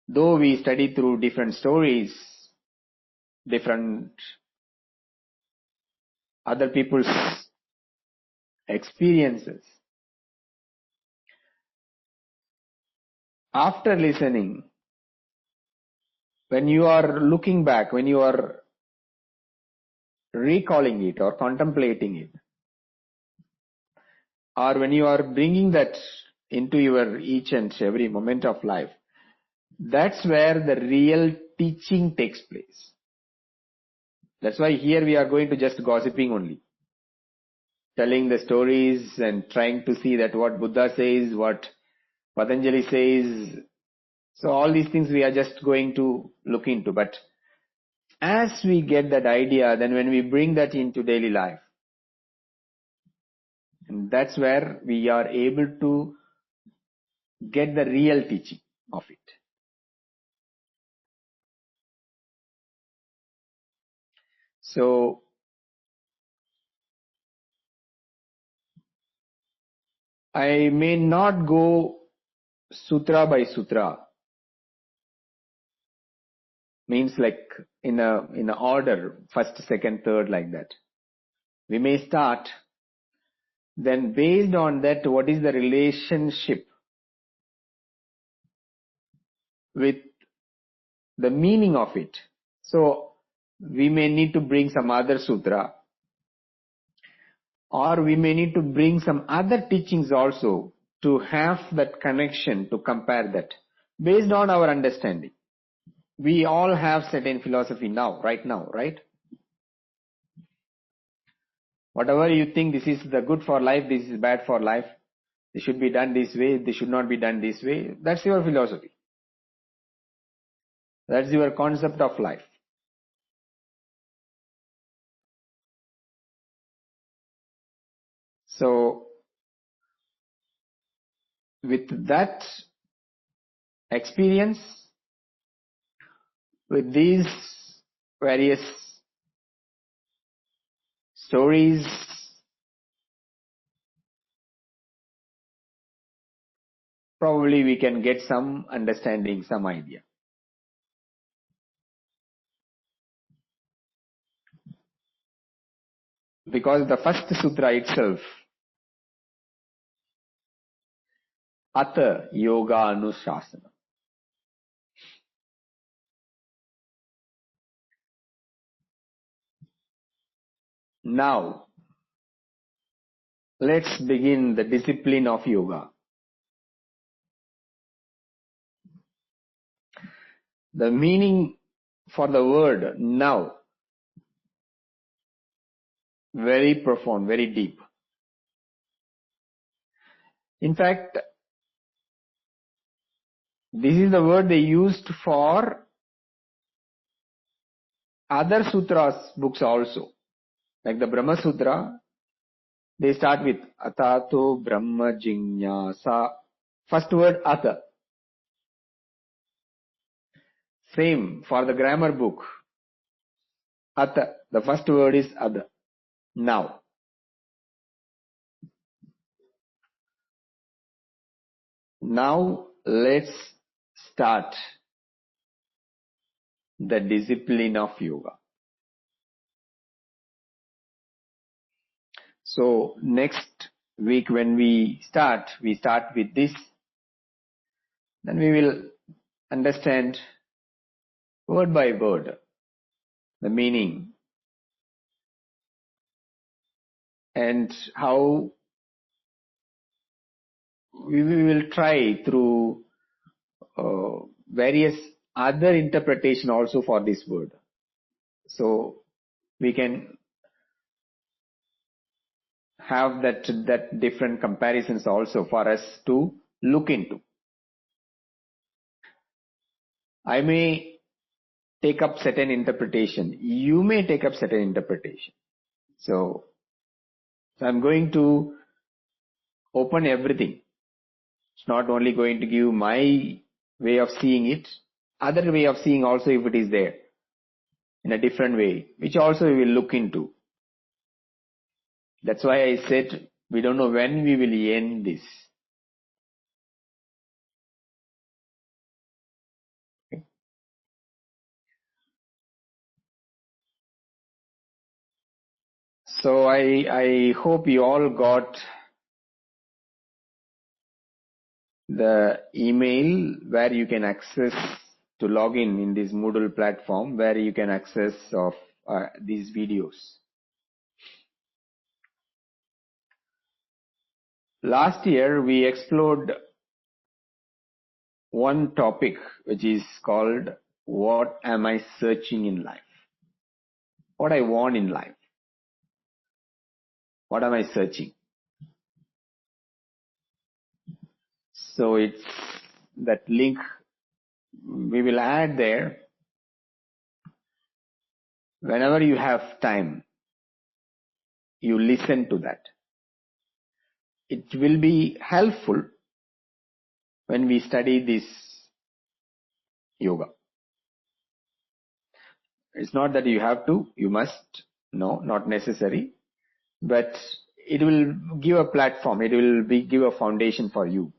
though we study through different stories, different other people's experiences, after listening, when you are looking back, when you are recalling it or contemplating it, or when you are bringing that into your each and every moment of life, that's where the real teaching takes place. That's why here we are going to just gossiping only, telling the stories and trying to see that what Buddha says, what Patanjali says. So all these things we are just going to look into. But as we get that idea, then when we bring that into daily life, and that's where we are able to get the real teaching of it. So I may not go sutra by sutra, Means like in a order, first, second, third, like that. We may start, then based on that, what is the relationship with the meaning of it? So we may need to bring some other sutra, or we may need to bring some other teachings also to have that connection, to compare that based on our understanding. We all have certain philosophy now, right? Whatever you think, this is the good for life, this is bad for life, this should be done this way, this should not be done this way. That's your philosophy. That's your concept of life. So, with that experience, with these various stories, probably we can get some understanding, some idea. Because the first sutra itself, Atha Yoga Anushasana. Now, let's begin the discipline of yoga. The meaning for the word now, very profound, very deep. In fact, this is the word they used for other sutras books also. Like the Brahma Sutra, they start with Atato Brahma Jignasa. First word Atha. Same for the grammar book. Atha. The first word is Atha. Now. Now let's start the discipline of yoga. So next week when we start with this. Then we will understand word by word the meaning and how we will try through various other interpretation also for this word. So we can have that different comparisons also for us to look into. I may take up certain interpretation. You may take up certain interpretation. So I'm going to open everything. It's not only going to give my way of seeing it, other way of seeing also if it is there in a different way, which also we will look into. That's why I said we don't know when we will end this. Okay. So I hope you all got the email where you can access to log in this Moodle platform where you can access of these videos. Last year we explored one topic which is called what am I searching in life? What I want in life? What am I searching? So it's that link we will add there. Whenever you have time, you listen to that. It will be helpful when we study this yoga. It's not that you have to, you must, no, not necessary, but it will give a platform, it will give a foundation for you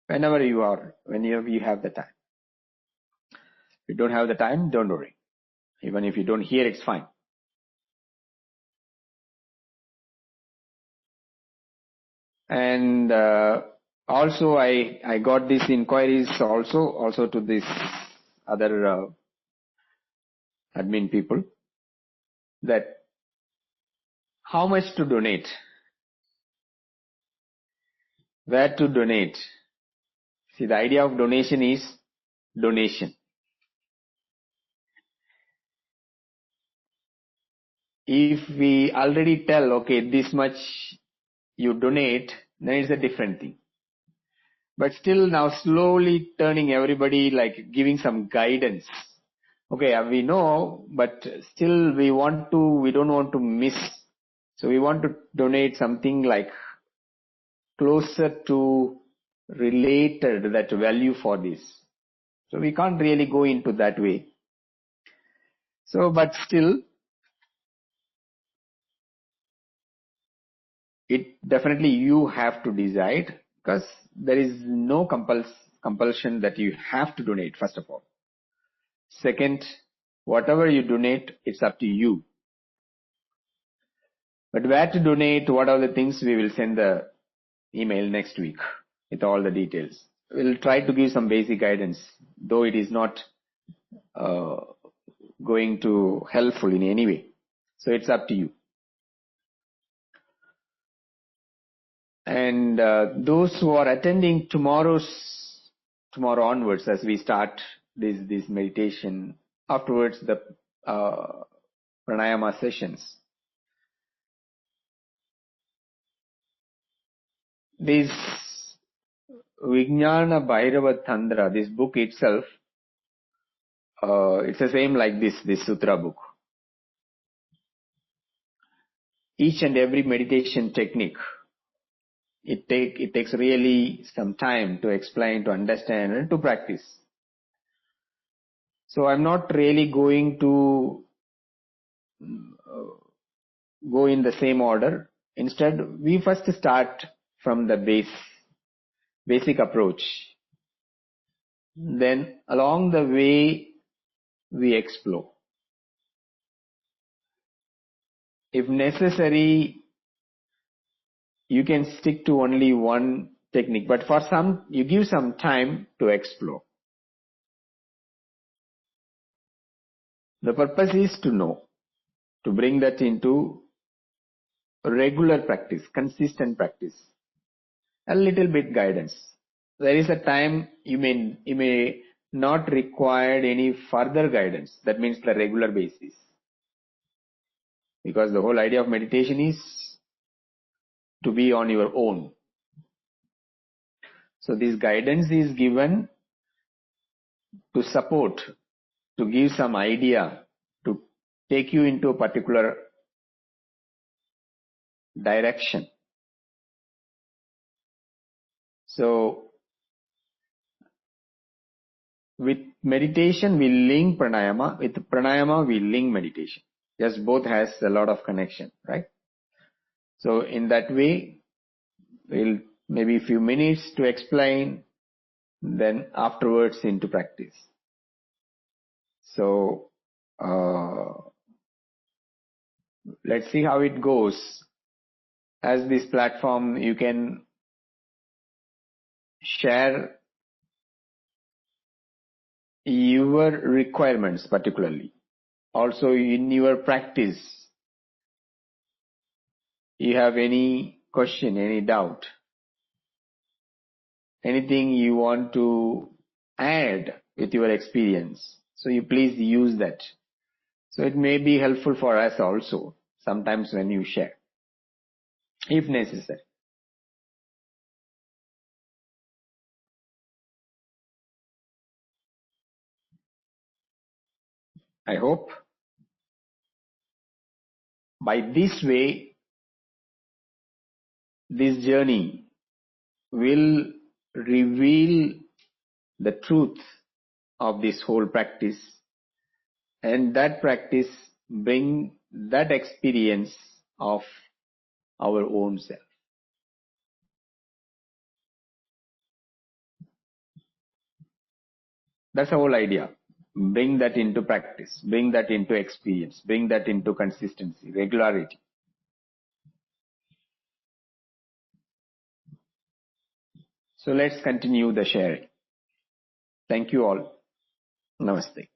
whenever you have the time. If you don't have the time, don't worry. Even if you don't hear, it's fine. And also I got these inquiries also to this other admin people, that how much to donate, where to donate. See, the idea of donation is donation. If we already tell, okay, this much you donate, then it's a different thing. But still now slowly turning everybody, like giving some guidance. Okay, we know, but still we don't want to miss. So we want to donate something like closer to related that value for this. So we can't really go into that way. So, but still, it definitely you have to decide, because there is no compulsion that you have to donate, first of all. Second, whatever you donate, it's up to you. But where to donate, what are the things, we will send the email next week with all the details. We'll try to give some basic guidance, though it is not going to helpful in any way. So it's up to you. And those who are attending tomorrow onwards, as we start this meditation, afterwards the pranayama sessions, this Vijnana Bhairava Tantra, this book itself, it's the same like this Sutra book. Each and every meditation technique, it takes really some time to explain, to understand, and to practice. So I'm not really going to go in the same order. Instead, we first start from the basic approach. Then along the way, we explore. If necessary, you can stick to only one technique, but for some, you give some time to explore. The purpose is to know, to bring that into regular practice, consistent practice, a little bit guidance. There is a time you may not require any further guidance. That means the regular basis. Because the whole idea of meditation is to be on your own. So this guidance is given to support, to give some idea, to take you into a particular direction. So with meditation we link pranayama, with pranayama we link meditation. Just both has a lot of connection, right? So in that way, we'll maybe a few minutes to explain, then afterwards into practice. So let's see how it goes. As this platform, you can share your requirements particularly. Also in your practice, you have any question, any doubt, anything you want to add with your experience. So you please use that. So it may be helpful for us also sometimes when you share, if necessary. I hope by this way, this journey will reveal the truth of this whole practice, and that practice bring that experience of our own self. That's the whole idea. Bring that into practice, bring that into experience, bring that into consistency, regularity. So let's continue the sharing. Thank you all. Namaste.